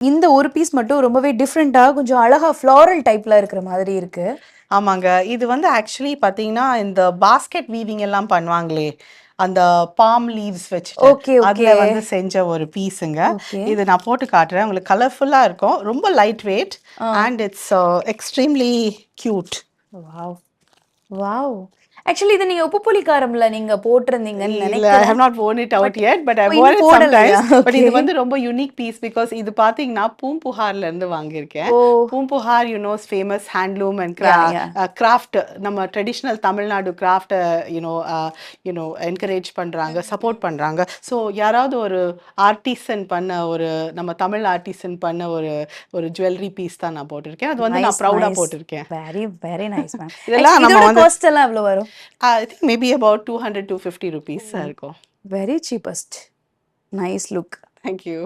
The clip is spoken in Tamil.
இந்த ஒரு பீஸ் மட்டும் ரொம்பவே டிஃப்ரெண்ட்டா கொஞ்சம் அழகா ஃப்ளாரல் டைப்ல இருக்கிற மாதிரி இருக்கு. ஆமாங்க. இது வந்து ஆக்சுவலி பார்த்தீங்கன்னா, இந்த பாஸ்கெட் வீவிங் எல்லாம் பண்ணுவாங்களே, அந்த பாம் லீவ்ஸ் வச்சுட்டு, ஓகே, ஓகே. அதுல வந்து செஞ்ச ஒரு பீஸுங்க. ஓகே. இது நான் போட்டு காட்டுறேன். உங்களுக்கு கலர்ஃபுல்லா இருக்கும். ரொம்ப லைட் வெயிட் ஆ. And it's extremely cute. Wow! Wow! Actually இத நீங்க உப்புப்புளி காரம்ல நீங்க போட்டிருந்தீங்கன்னு இல்ல, I have நெனைக்கிறேன். not worn it out but yet, but I oh wore இன்னும் it sometimes. போடலையா? But okay. இது வந்து ரொம்ப யூனிக் பீஸ் பிகாஸ் இது பார்த்தீங்கன்னா, பூம்புகார்ல இருந்து வாங்கியிருக்கேன். Oh! Poompuhar is famous handloom and yeah! Craft. நம்ம ட்ரெடிஷனல் தமிழ்நாடு கிராஃப்ட்ட என்கரேஜ் பண்றாங்க, சப்போர்ட் பண்றாங்க. ஸோ யாராவது ஒரு ஆர்டிசன் பண்ண ஒரு நம்ம தமிழ் ஆர்டிசன் பண்ண ஒரு ஒரு ஜுவல்லரி பீஸ் தான் நான் போட்டிருக்கேன். அது வந்து நான் நைஸ், ப்ரௌடா நைஸ். போட்டிருக்கேன். Very, very nice ma'am. இதெல்லாம் ஆக்சுவலி நம்ம இதோட வந்து காஸ்ட் எல்லாம் எவ்வளோ வரும்? I think maybe about 200, 250 oh! rupees இருக்கும். Very cheapest. Nice look. Thank you.